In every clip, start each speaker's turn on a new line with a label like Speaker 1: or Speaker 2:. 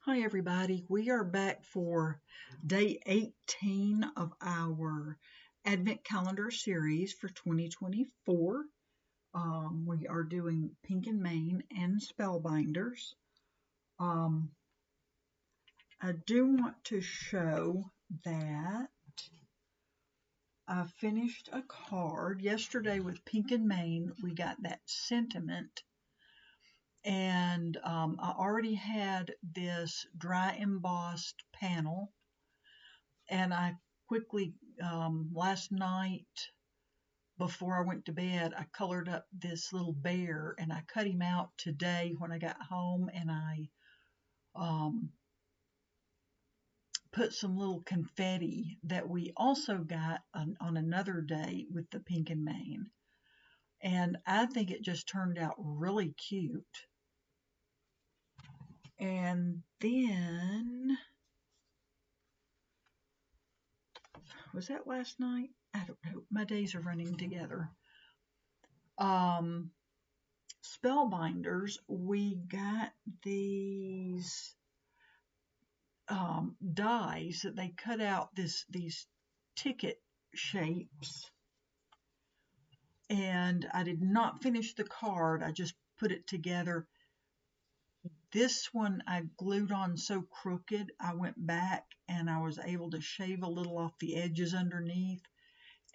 Speaker 1: Hi everybody, we are back for day 18 of our Advent Calendar series for 2024. We are doing Pink and Main and Spellbinders. I do want to show that I finished a card yesterday with Pink and Main. We got that sentiment. And I already had this dry embossed panel, and I quickly, last night before I went to bed, I colored up this little bear, and I cut him out today when I got home, and I put some little confetti that we also got on another day with the Pink and Main, and I think it just turned out really cute. And then, was that last night? I don't know. My days are running together. Spellbinders, we got these dies that they cut out these ticket shapes, and I did not finish the card. I just put it together. This one I glued on so crooked, I went back and I was able to shave a little off the edges underneath,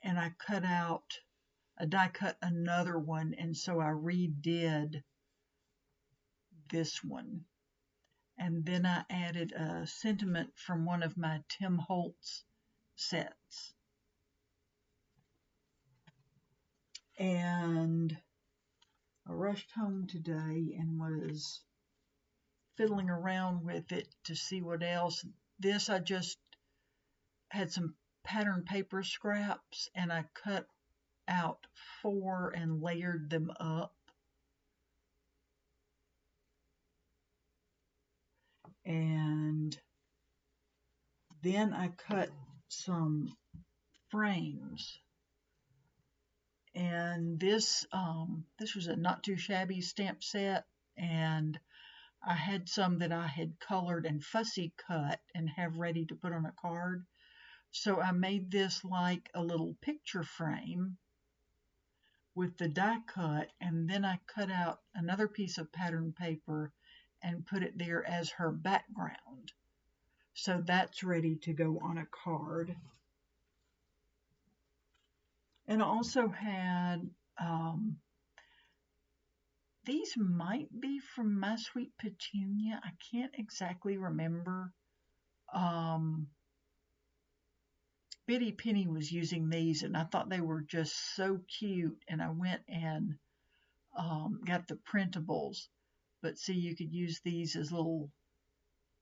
Speaker 1: and I cut out a die cut another one, and so I redid this one. And then I added a sentiment from one of my Tim Holtz sets. And I rushed home today and was fiddling around with it to see what else. This, I just had some pattern paper scraps, and I cut out 4 and layered them up. And then I cut some frames, and this was a not too shabby stamp set, and I had some that I had colored and fussy cut and have ready to put on a card. So I made this like a little picture frame with the die cut, and then I cut out another piece of pattern paper and put it there as her background. So that's ready to go on a card. And I also had, these might be from My Sweet Petunia. I can't exactly remember. Bitty Penny was using these, and I thought they were just so cute, and I went and got the printables. But see, you could use these as little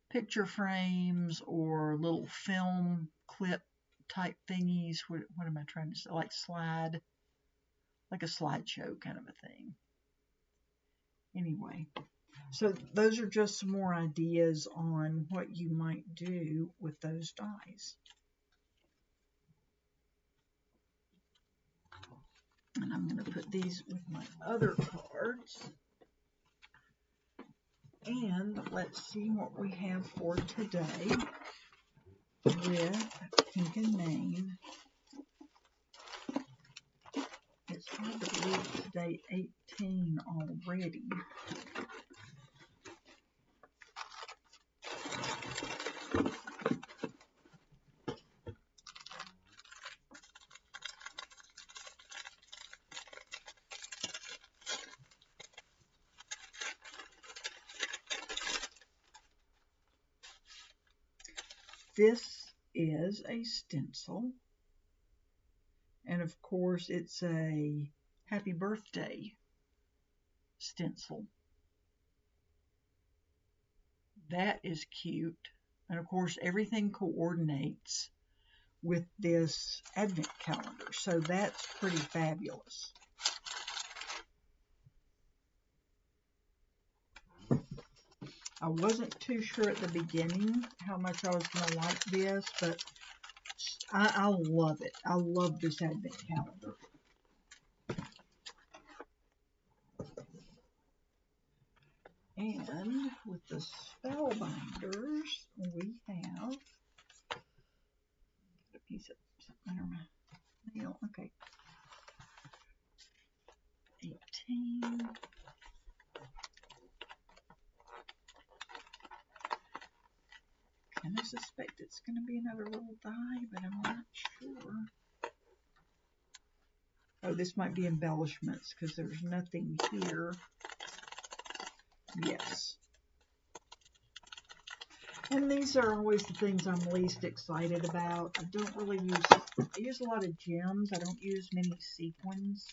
Speaker 1: picture frames or little film clip type thingies. What am I trying to say? Like a slideshow kind of a thing. Anyway, so those are just some more ideas on what you might do with those dies. And I'm going to put these with my other cards. And let's see what we have for today with Pink and Main. It's hard to believe it's day 18 already. This is a stencil, and of course it's a happy birthday stencil. That is cute, and of course everything coordinates with this advent calendar, so that's pretty fabulous. I wasn't too sure at the beginning how much I was going to like this, but I love it. I love this advent calendar. And with the Spellbinders, And I suspect it's going to be another little die, but I'm not sure. Oh, this might be embellishments because there's nothing here. Yes. And these are always the things I'm least excited about. I don't really I use a lot of gems. I don't use many sequins.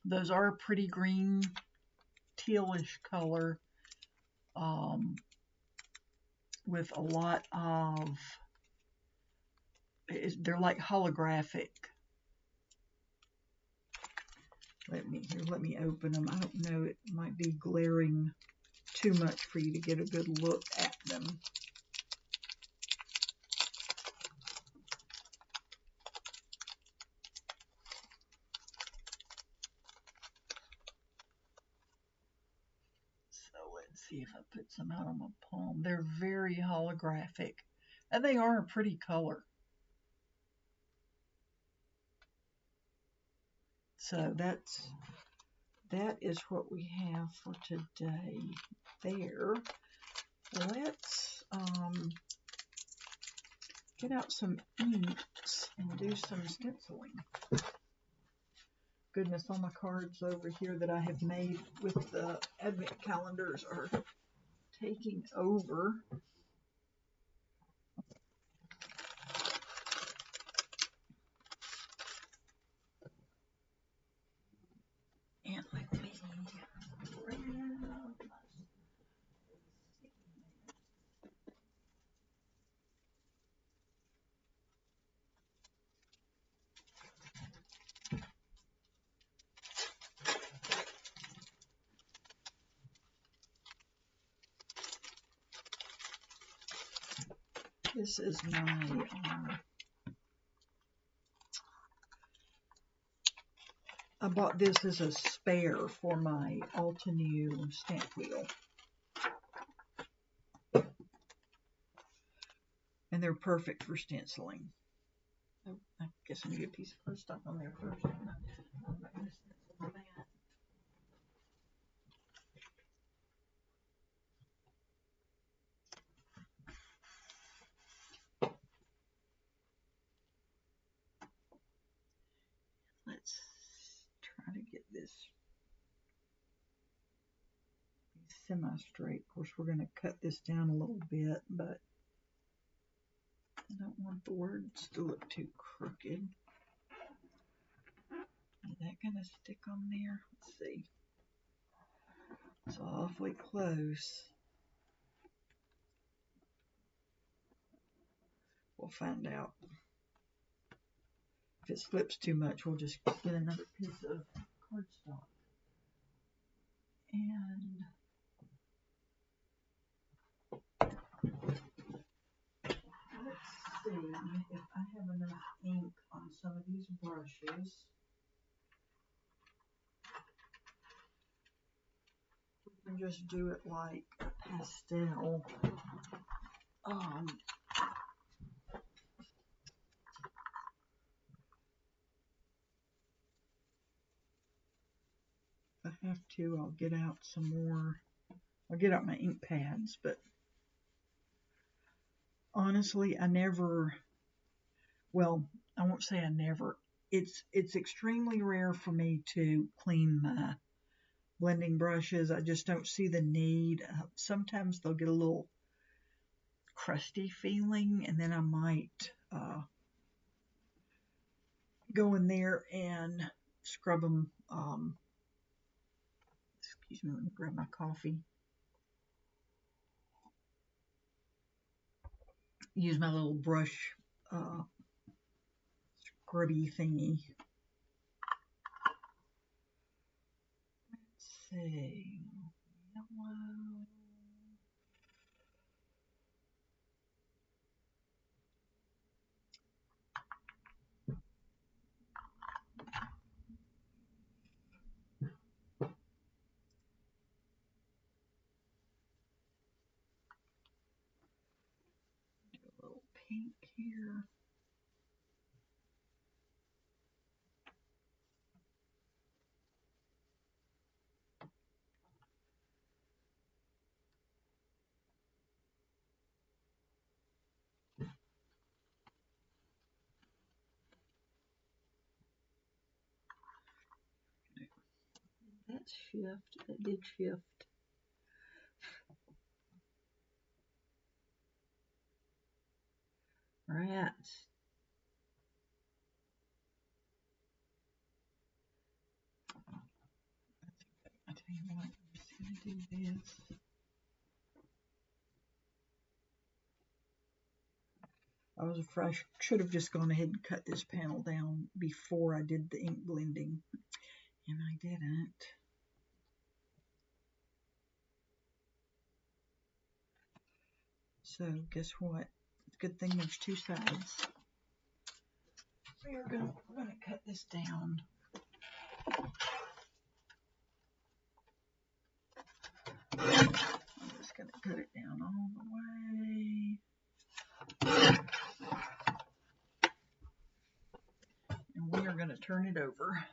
Speaker 1: Those are a pretty green, tealish color with a lot of, they're like holographic. Let me open them. I don't know, it might be glaring too much for you to get a good look at them. So let's see if I put some out on my palm. They're very holographic, and they are a pretty color. So that is what we have for today there. Let's get out some inks and do some stenciling. Goodness, all my cards over here that I have made with the advent calendars are taking over. And let me this is my I bought this as a spare for my Altenew stamp wheel. And they're perfect for stenciling. Oh, I guess I need a piece of cardstock on there first. I'm not going to stencil that. Let's try to get this semi-straight. Of course, we're going to cut this down a little bit, but I don't want the words to look too crooked. Is that going to stick on there? Let's see. It's awfully close. We'll find out. If it slips too much, we'll just get another piece of cardstock. And let's see if I have enough ink on some of these brushes. We can just do it like a pastel. If I have to, I'll get out some more. I'll get out my ink pads, but honestly, I never, well, I won't say I never. It's extremely rare for me to clean my blending brushes. I just don't see the need. Sometimes they'll get a little crusty feeling, and then I might go in there and scrub them. Excuse me, let me grab my coffee. Use my little brush scrubby thingy. Let's see. Yellow. Do a little pink here. let's shift. That did shift. Rats. I tell you what, I'm just going to do this. I was afraid I should have just gone ahead and cut this panel down before I did the ink blending, and I didn't. So guess what? Good thing there's two sides. We're gonna cut this down. I'm just gonna cut it down all the way. And we are gonna turn it over.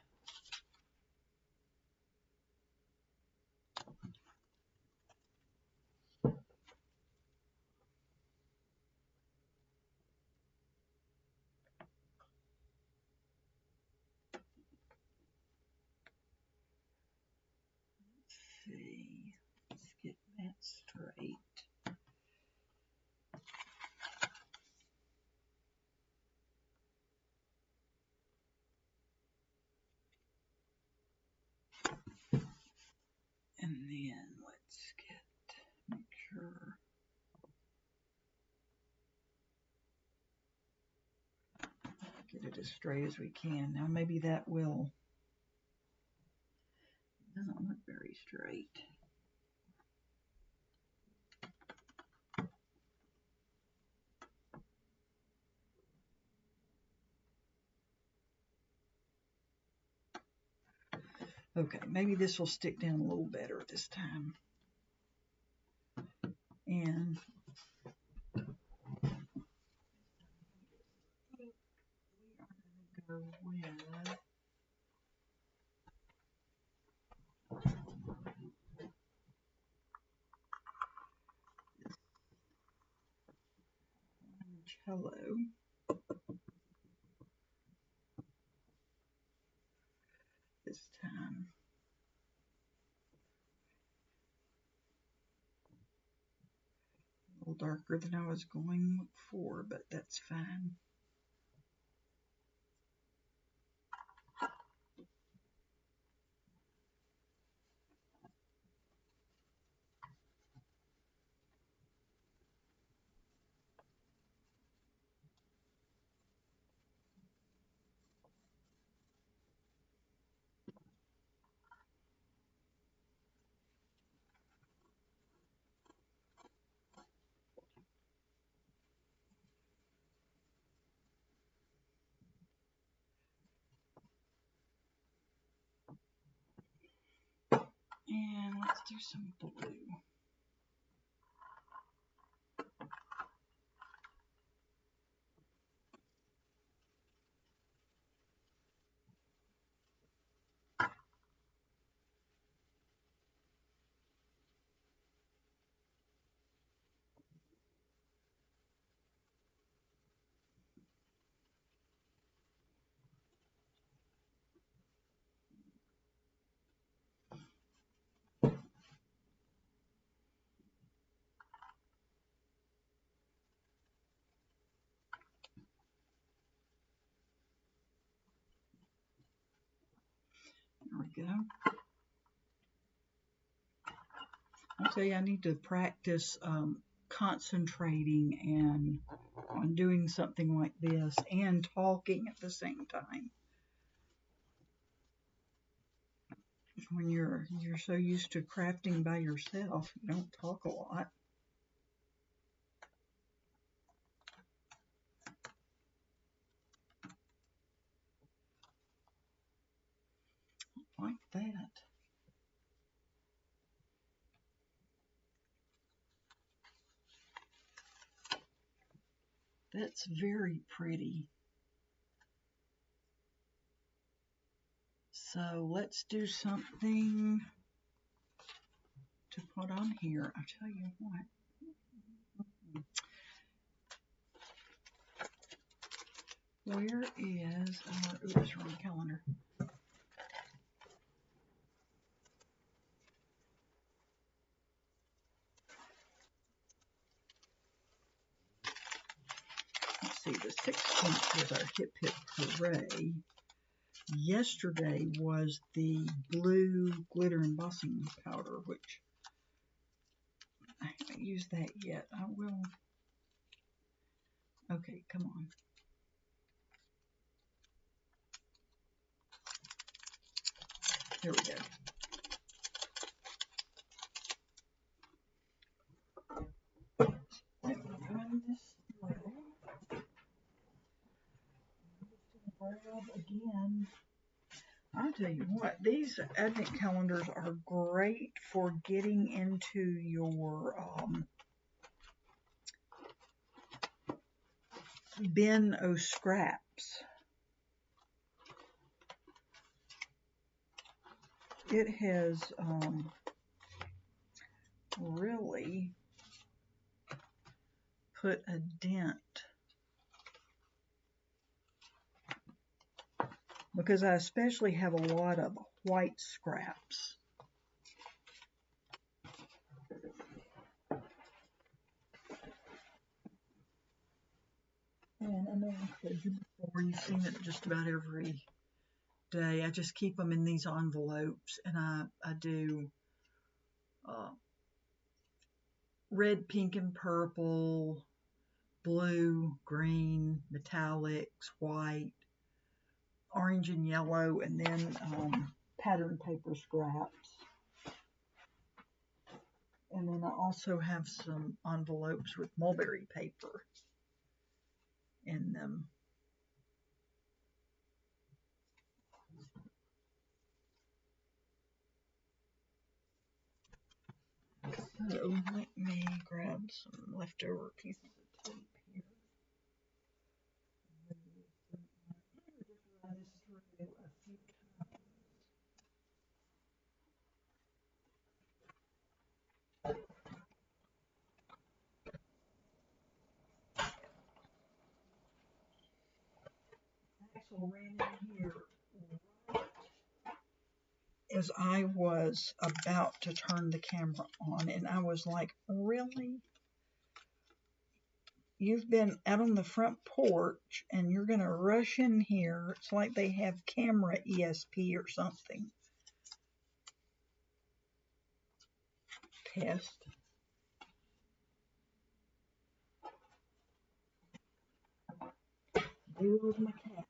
Speaker 1: See, let's get that straight. And then let's make sure. Get it as straight as we can. Now maybe that will, doesn't look very straight. Okay, maybe this will stick down a little better this time. And we are going to go with hello. This time. A little darker than I was going for, but that's fine. And let's do some blue. There we go. I'll tell you, I need to practice concentrating and on doing something like this and talking at the same time. When you're so used to crafting by yourself, you don't talk a lot. Like that. That's very pretty. So let's do something to put on here. I'll tell you what. Where is our, oops, wrong calendar. see, the 16th was our Hip Hip Hooray. Yesterday was the blue glitter embossing powder, which I haven't used that yet. I will. Okay, come on. Here we go. Let me run this through. Grab again. I'll tell you what, these advent calendars are great for getting into your bin o' scraps. It has really put a dent, because I especially have a lot of white scraps. And I know I've said you before, you've seen it just about every day. I just keep them in these envelopes, and I do red, pink, and purple, blue, green, metallics, white, orange and yellow, and then pattern paper scraps. And then I also have some envelopes with mulberry paper in them. So let me grab some leftover pieces of tape here. Just run this through a few times. Axel ran in here right as I was about to turn the camera on, and I was like, really? You've been out on the front porch and you're going to rush in here. It's like they have camera ESP or something. Pest. Deal with my cat.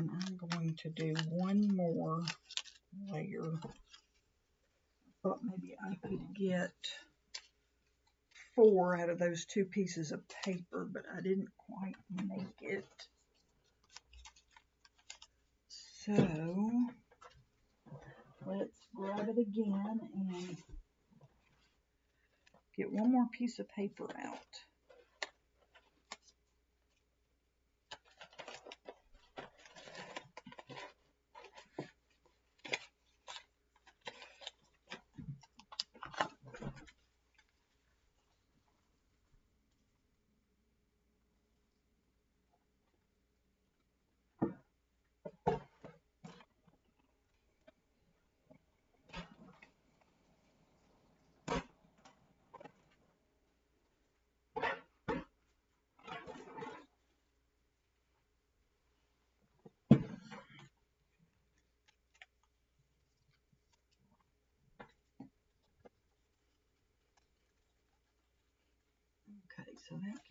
Speaker 1: And I'm going to do one more layer. I thought maybe I could get 4 out of those 2 pieces of paper, but I didn't quite make it. So let's grab it again and get one more piece of paper out.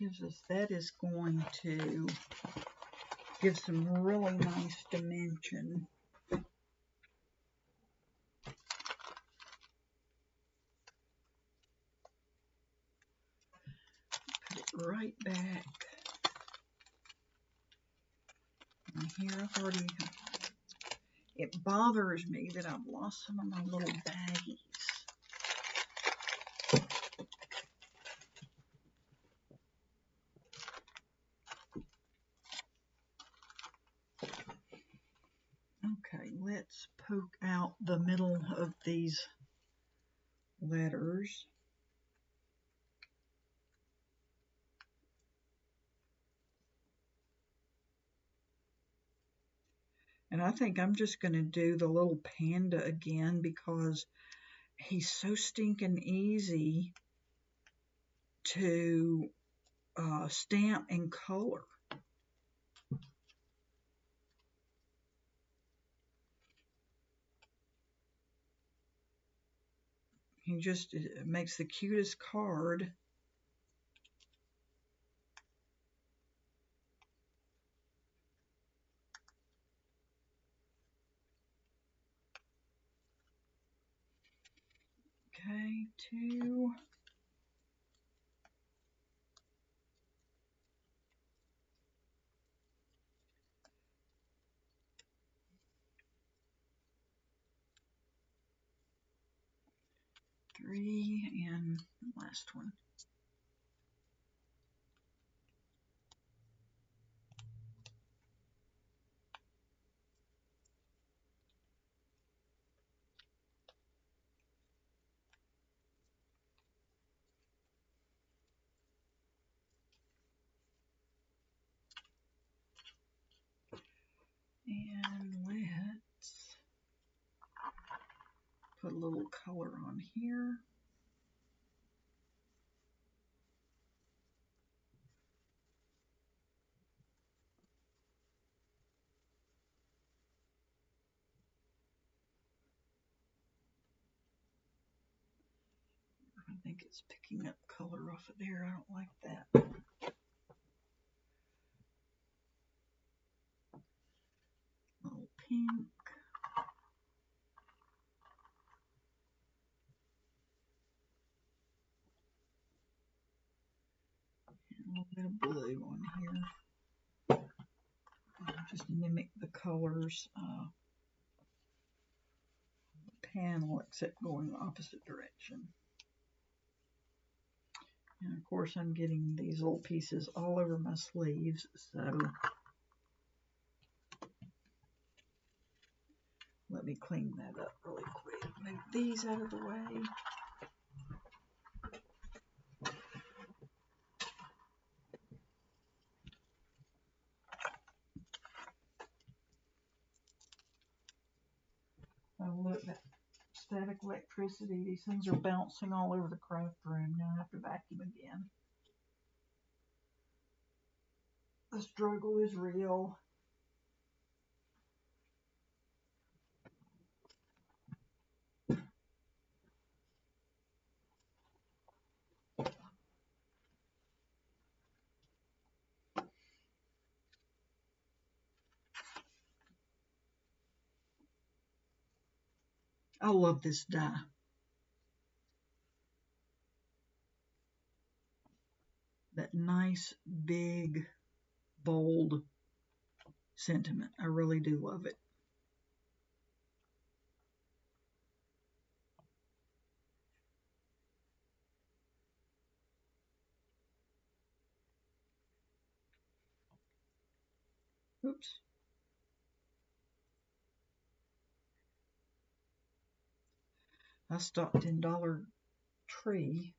Speaker 1: Okay, so that is going to give some really nice dimension. Put it right back. And here I've already, It bothers me that I've lost some of my little baggies. Okay, let's poke out the middle of these letters. And I think I'm just going to do the little panda again because he's so stinking easy to stamp and color. He just makes the cutest card. Okay, 2. Three, and the last one. And let's put a little color on here. I think it's picking up color off of there. I don't like that. Little pink. And a little bit of blue on here. Just mimic the colors panel except going the opposite direction. And of course I'm getting these little pieces all over my sleeves, so let me clean that up really quick. Move these out of the way. Oh look, that static electricity, these things are bouncing all over the craft room. Now I have to vacuum again. The struggle is real. I love this die. That nice, big, bold sentiment. I really do love it. Oops. I stopped in Dollar Tree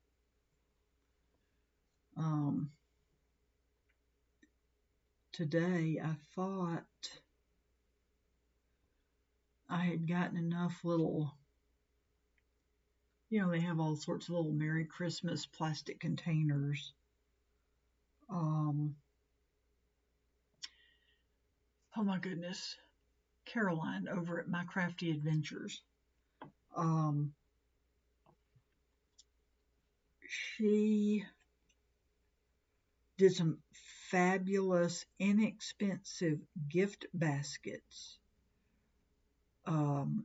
Speaker 1: today. I thought I had gotten enough little, you know, they have all sorts of little Merry Christmas plastic containers. Oh my goodness. Caroline over at My Crafty Adventures. She did some fabulous, inexpensive gift baskets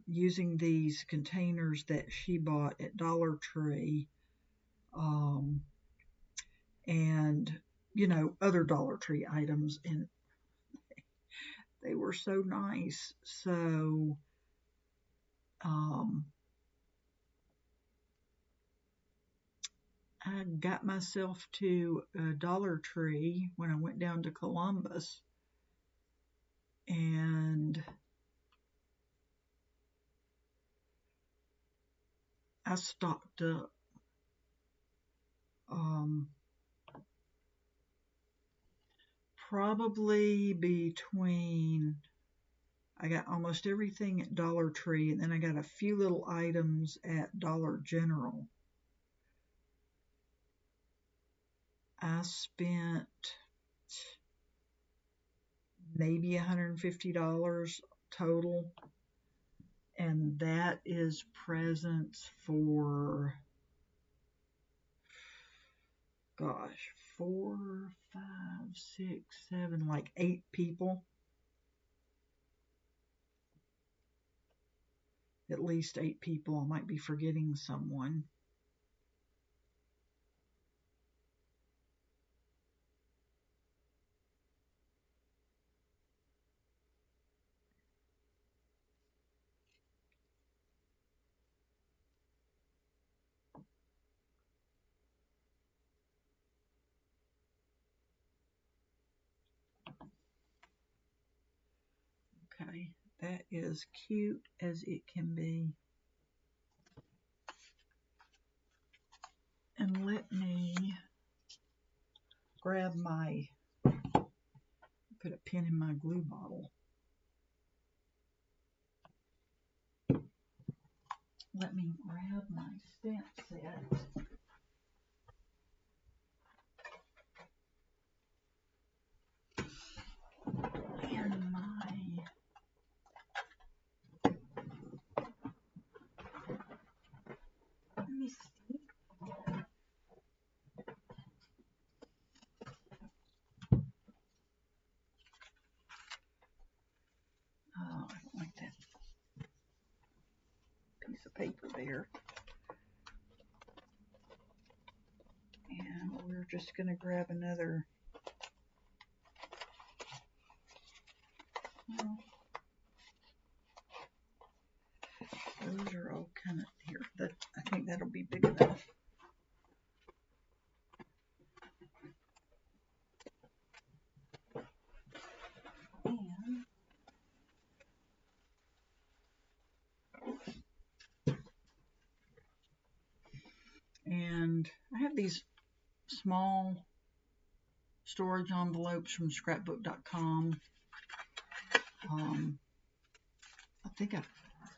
Speaker 1: using these containers that she bought at Dollar Tree and, you know, other Dollar Tree items. And They were so nice. So I got myself to a Dollar Tree when I went down to Columbus, and I stocked up. Probably between, I got almost everything at Dollar Tree, and then I got a few little items at Dollar General. I spent maybe $150 total, and that is presents for, gosh, 4, 5, 6, 7, like 8 people. At least 8 people. I might be forgetting someone. Okay, that is cute as it can be. And let me grab my, put a pin in my glue bottle. Let me grab my stamp set. And my, let me see. Oh, I don't like that piece of paper there. And we're just going to grab another, well, those are all kind of here. That, I think that'll be big enough. And I have these small storage envelopes from scrapbook.com. I think I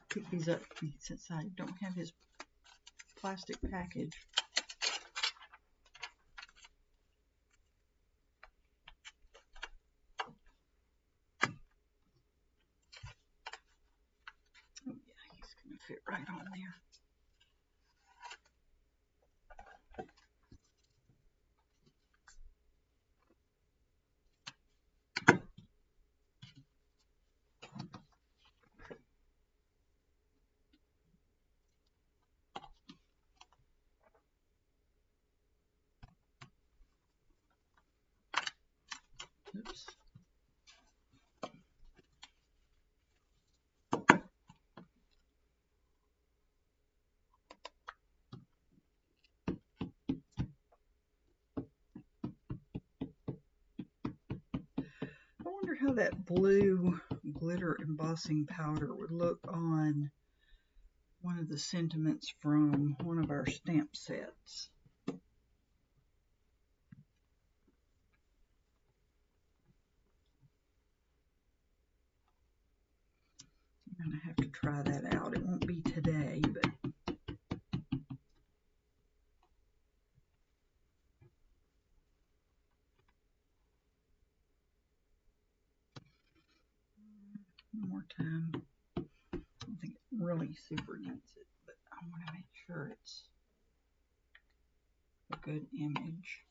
Speaker 1: picked these up since I don't have his plastic package. Oh yeah, he's going to fit right on there. Oops. I wonder how that blue glitter embossing powder would look on one of the sentiments from one of our stamp sets. I'm going to have to try that out. It won't be today, but one more time. I don't think it really super needs it, but I want to make sure it's a good image.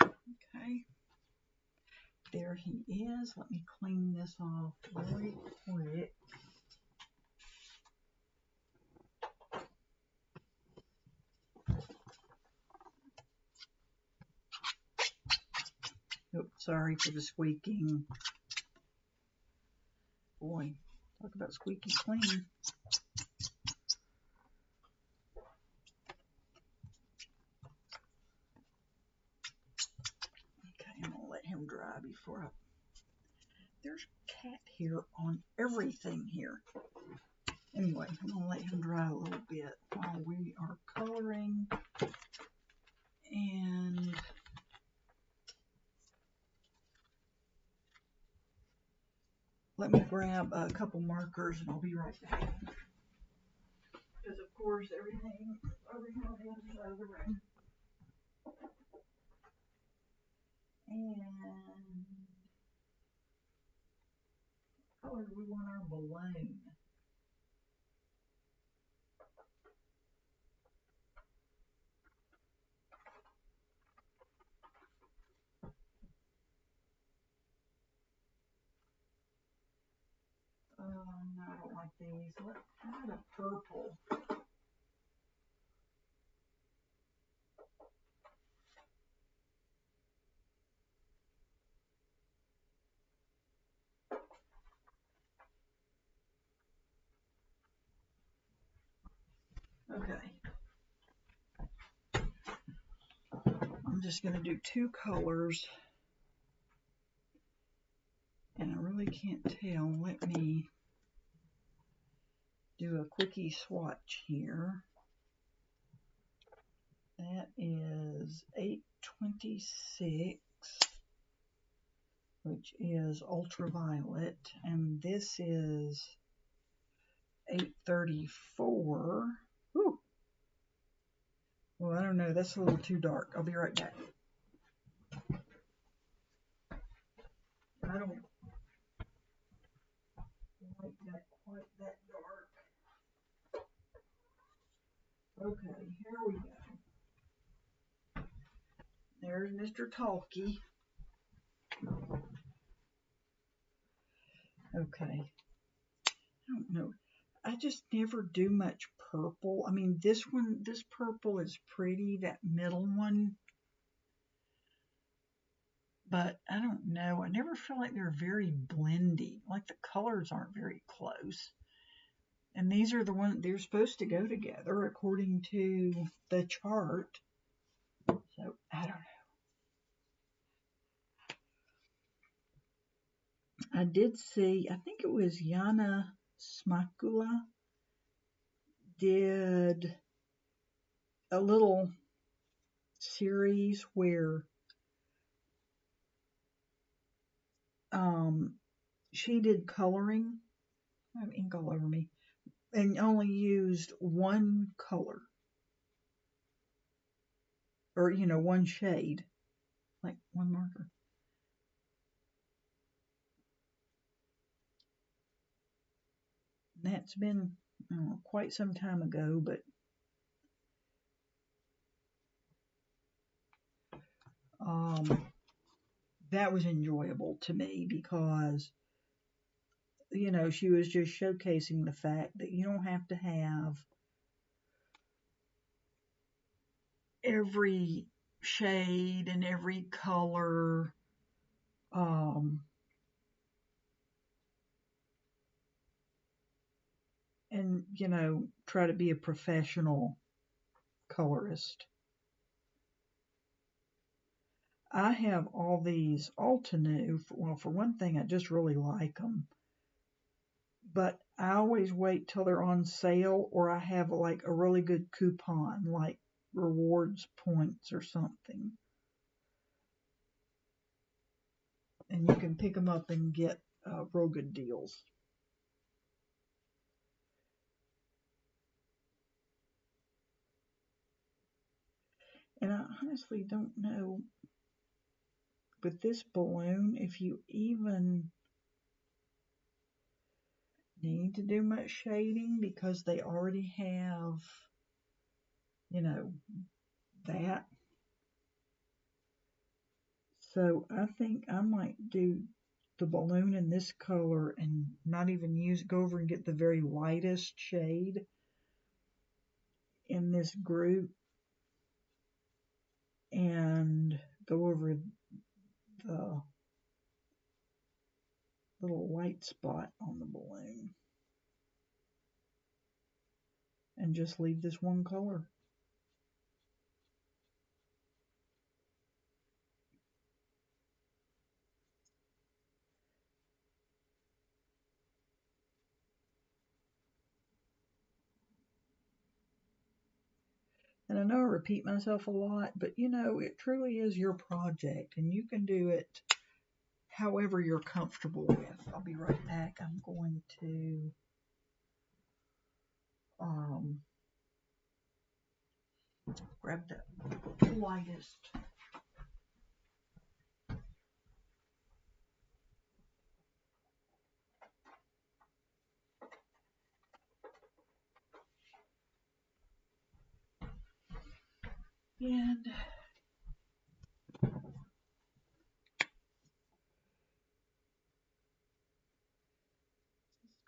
Speaker 1: Okay. There he is. Let me clean this off really quick. Oops, sorry for the squeaking. Boy, talk about squeaky clean. Okay, I'm going to let him dry before I... There's cat hair on everything here. Anyway, I'm going to let him dry a little bit while we are coloring. And let me grab a couple markers and I'll be right back. Because of course everything over here on the other side of the room. And what color do we want our balloon? No, I don't like these. Let's add a purple. Okay. I'm just going to do two colors. And I really can't tell. Let me do a quickie swatch here. That is 826, which is ultraviolet, and this is 834. Ooh. Well, I don't know. That's a little too dark. I'll be right back. I don't like that quite that dark. Okay, here we go. There's Mr. Talkie. Okay. I don't know. I just never do much purple. I mean, this purple is pretty, that middle one. But I don't know. I never feel like they're very blendy. Like the colors aren't very close. And these are the ones, they're supposed to go together according to the chart. So, I don't know. I did see, I think it was Yana Smakula did a little series where she did coloring. I have ink all over me. And only used one color. Or, you know, one shade. Like one marker. And that's been quite some time ago, but that was enjoyable to me because, you know, she was just showcasing the fact that you don't have to have every shade and every color. And, you know, try to be a professional colorist. I have all these Altenew. Well, for one thing, I just really like them. But I always wait till they're on sale or I have like a really good coupon, like rewards points or something. And you can pick them up and get real good deals. And I honestly don't know with this balloon if you even need to do much shading because they already have, you know, that. So I think I might do the balloon in this color and not even go over and get the very lightest shade in this group and go over the little white spot on the balloon and just leave this one color. And I know I repeat myself a lot, but you know, it truly is your project and you can do it however you're comfortable with. I'll be right back. I'm going to grab the lightest. And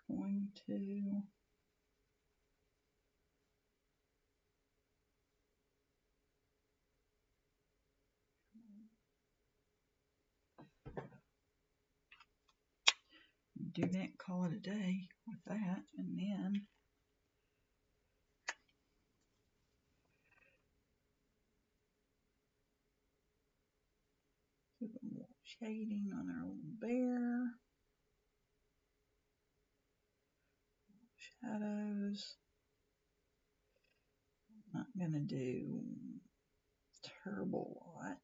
Speaker 1: going to do that, call it a day with that, and then do a little shading on our little bear. Shadows. I'm not going to do terrible lot.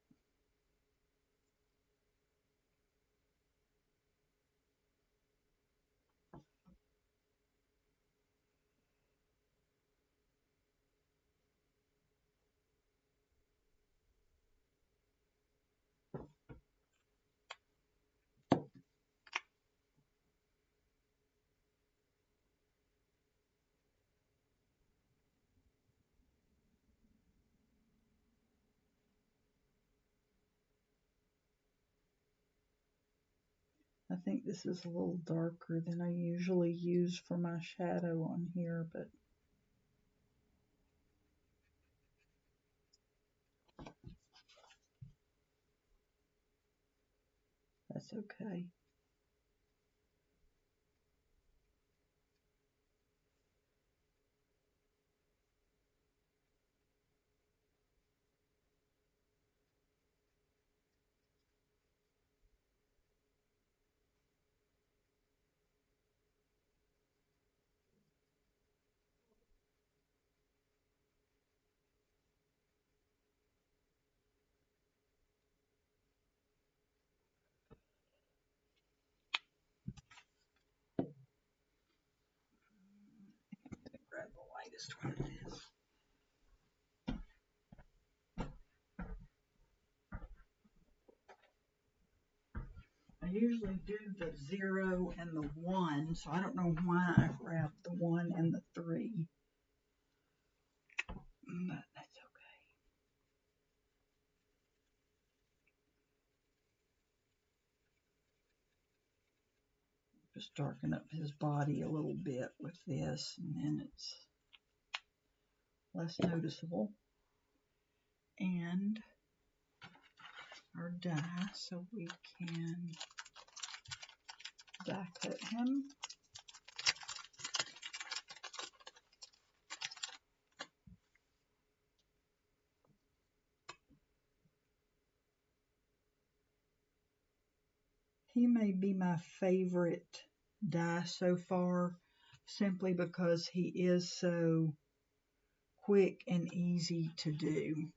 Speaker 1: I think this is a little darker than I usually use for my shadow on here, but that's okay. Grab the lightest one it is. I usually do the 0 and the 1, so I don't know why I grabbed the 1 and the 3. But that's okay. Just darken up his body a little bit with this, and then it's less noticeable. And our die, so we can die cut him. He may be my favorite die so far, simply because he is so quick and easy to do.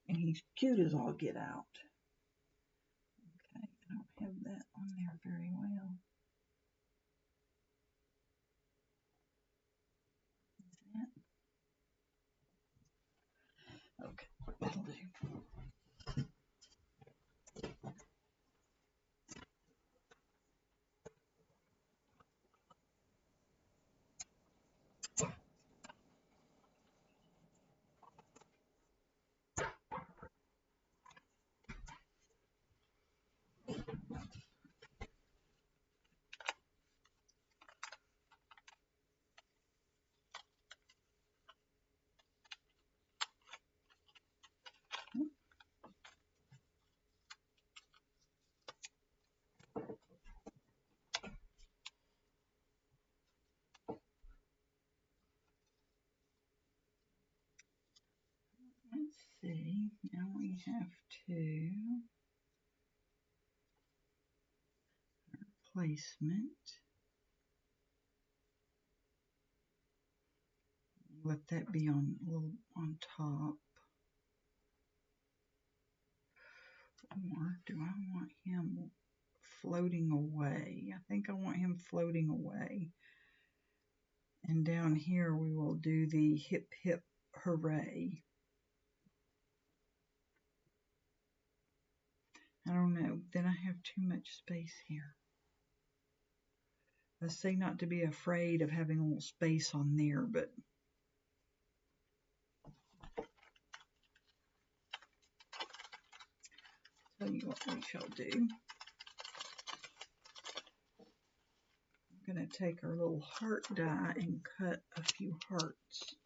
Speaker 1: And he's cute as all get out. Okay, I don't have that on there very well. Okay, that'll do. Now we have to placement. Let that be on a little on top. Or do I want him floating away? I think I want him floating away. And down here we will do the hip hip hooray. I don't know, then I have too much space here. I say not to be afraid of having a little space on there, but tell you what we shall do. I'm going to take our little heart die and cut a few hearts.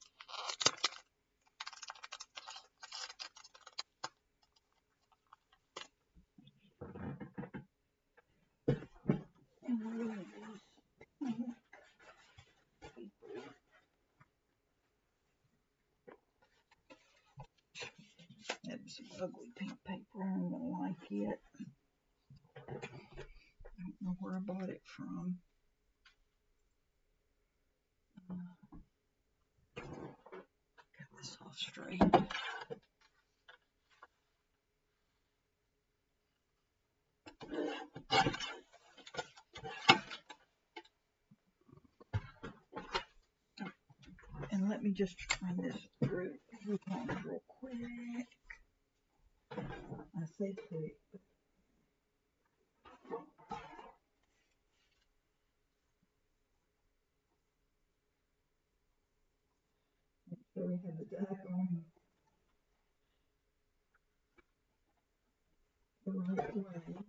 Speaker 1: And we're going to use that's some ugly pink paper. I don't like it. I don't know where I bought it from. Got this all straight. And let me just run this through real quick. I say quick, but make sure we have the die going the right way.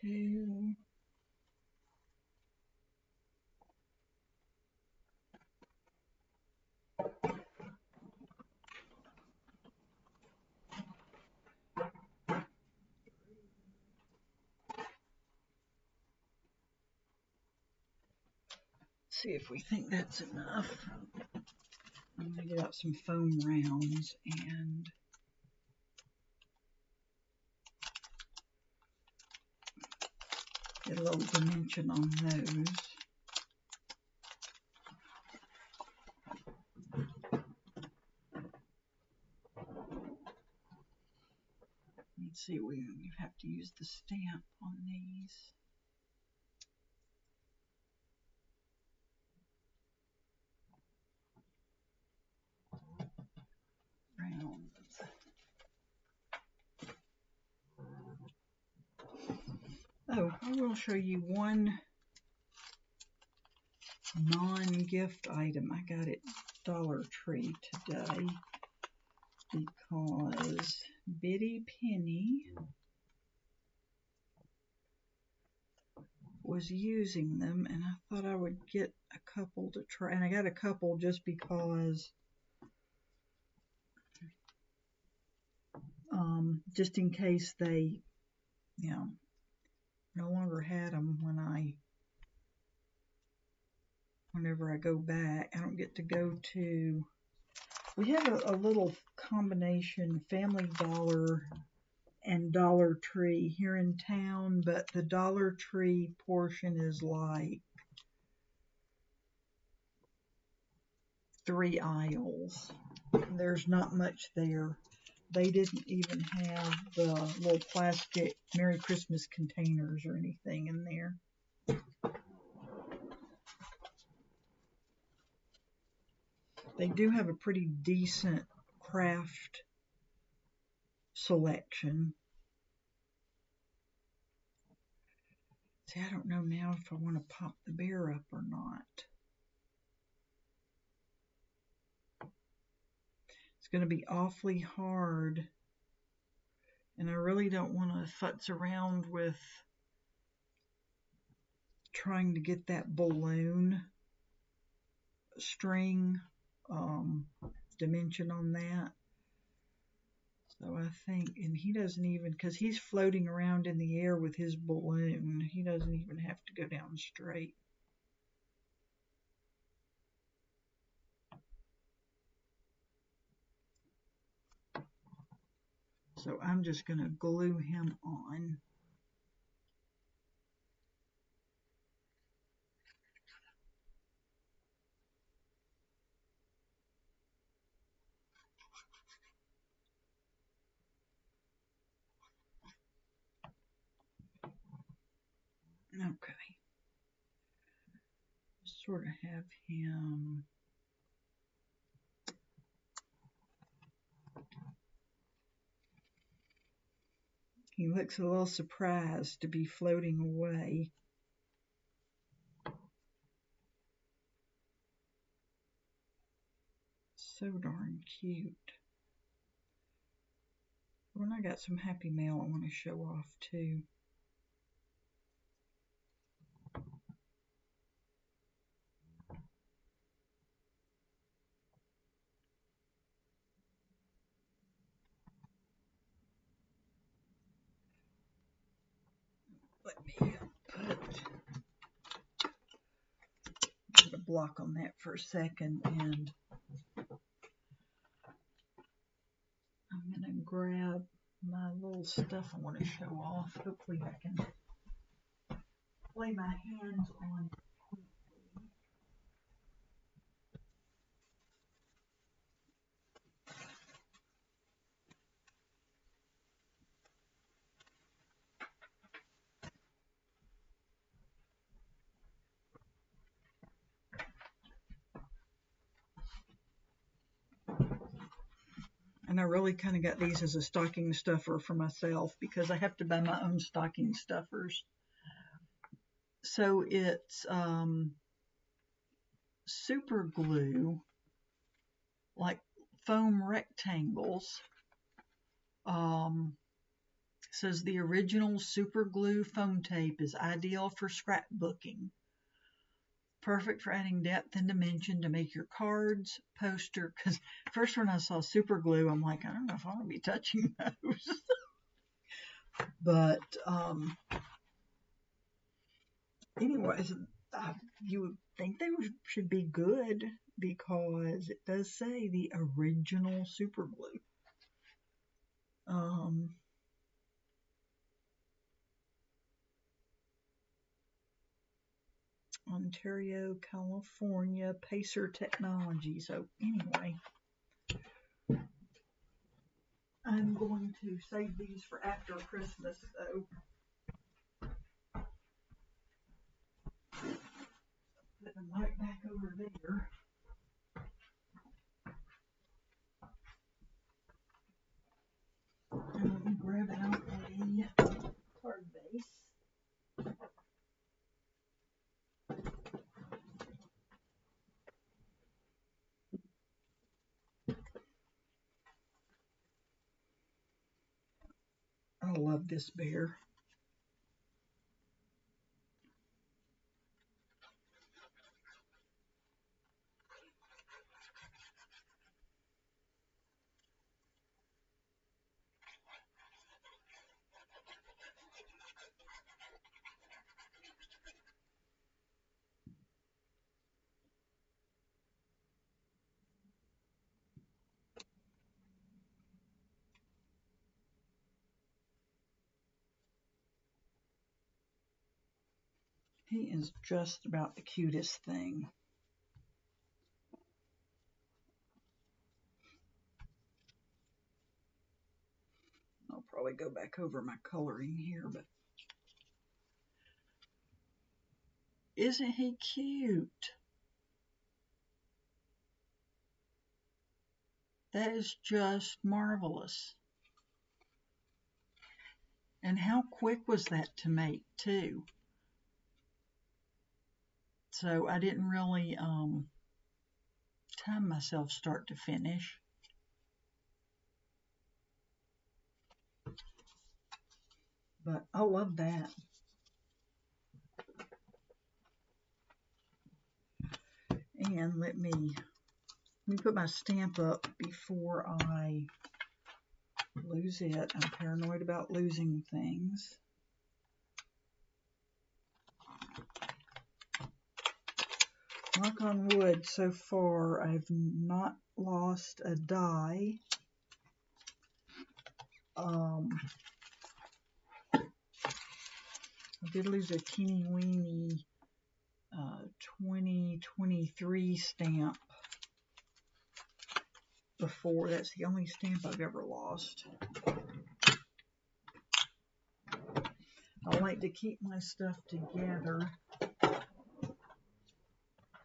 Speaker 1: Two. See if we think that's enough. I'm going to get out some foam rounds and get a little dimension on those. Let's see, we have to use the stamp on these. Rounds. Oh, I will show you one non-gift item. I got it Dollar Tree today because Bitty Penny was using them, and I thought I would get a couple to try. And I got a couple just because, just in case they, you know, no longer had them whenever I go back. I don't get to go to. We have a little combination Family Dollar and Dollar Tree here in town, but the Dollar Tree portion is like 3 aisles. There's not much there. They didn't even have the little plastic Merry Christmas containers or anything in there. They do have a pretty decent craft selection. See, I don't know now if I want to pop the bear up or not. It's going to be awfully hard And I really don't want to futz around with trying to get that balloon string dimension on that. So I think, and he doesn't even, because he's floating around in the air with his balloon, he doesn't even have to go down straight. So I'm just going to glue him on. Okay. Sort of have him. He looks a little surprised to be floating away. So darn cute. When I got some happy mail I want to show off too. Let me put a block on that for a second, and I'm going to grab my little stuff I want to show off. Hopefully I can lay my hands on. And I really kind of got these as a stocking stuffer for myself because I have to buy my own stocking stuffers. So it's super glue, like foam rectangles. Says the original super glue foam tape is ideal for scrapbooking. Perfect for adding depth and dimension to make your cards, poster. Because first when I saw super glue, I'm like, I don't know if I want to be touching those. But anyways, you would think they should be good because it does say the original super glue. Ontario, California, Pacer Technology. So anyway, I'm going to save these for after Christmas, though. Put them right back over there. And let me grab out a card base. I love this bear. He is just about the cutest thing. I'll probably go back over my coloring here, but isn't he cute? That is just marvelous. And how quick was that to make, too? So I didn't really time myself start to finish. But I love that. And let me put my stamp up before I lose it. I'm paranoid about losing things. Knock on wood, so far I've not lost a die. I did lose a teeny weeny 2023 stamp before. That's the only stamp I've ever lost. I like to keep my stuff together.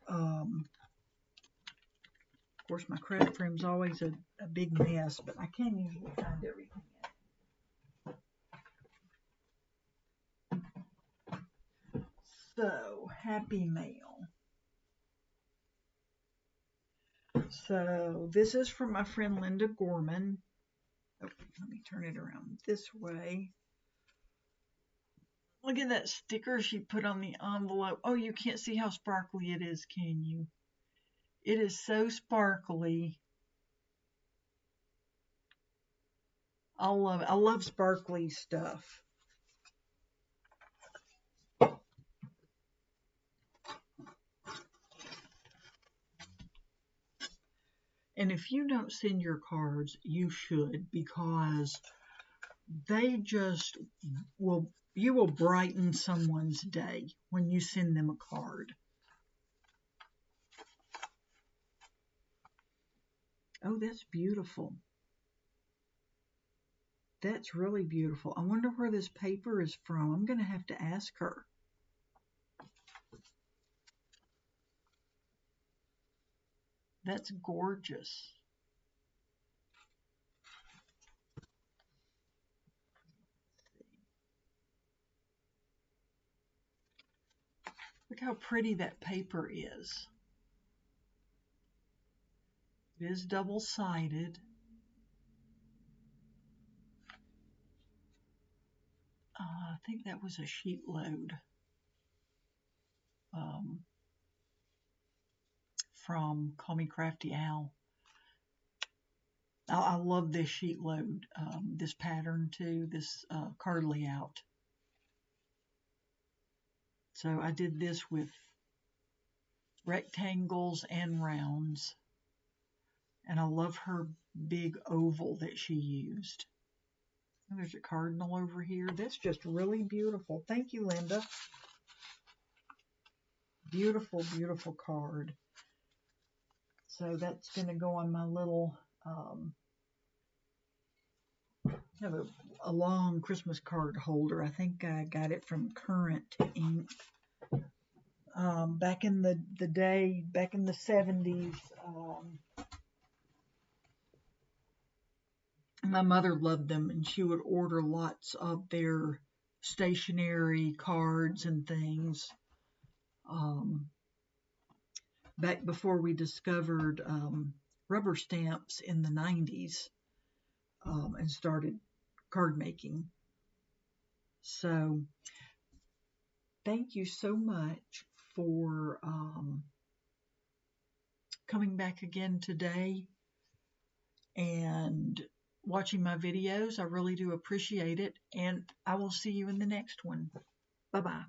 Speaker 1: Of course, my credit frame's always a big mess, but I can usually find everything in it. So, Happy Mail. So, this is from my friend Linda Gorman. Oh, let me turn it around this way. Look at that sticker she put on the envelope. Oh, you can't see how sparkly it is, can you? It is so sparkly. I love it. I love sparkly stuff. And if you don't send your cards, you should, because they just you will brighten someone's day when you send them a card. Oh, that's beautiful. That's really beautiful. I wonder where this paper is from. I'm going to have to ask her. That's gorgeous. Look how pretty that paper is. It is double-sided. I think that was a sheet load from Call Me Crafty Al. I love this sheet load, this pattern too, this card layout. So I did this with rectangles and rounds. And I love her big oval that she used. And there's a cardinal over here. That's just really beautiful. Thank you, Linda. Beautiful, beautiful card. So that's going to go on my little, I have a long Christmas card holder. I think I got it from Current Ink. Back in the day, back in the 70s, my mother loved them, and she would order lots of their stationery cards and things. Back before we discovered rubber stamps in the 90s and started card making. So thank you so much for coming back again today and watching my videos. I really do appreciate it, and I will see you in the next one. Bye-bye.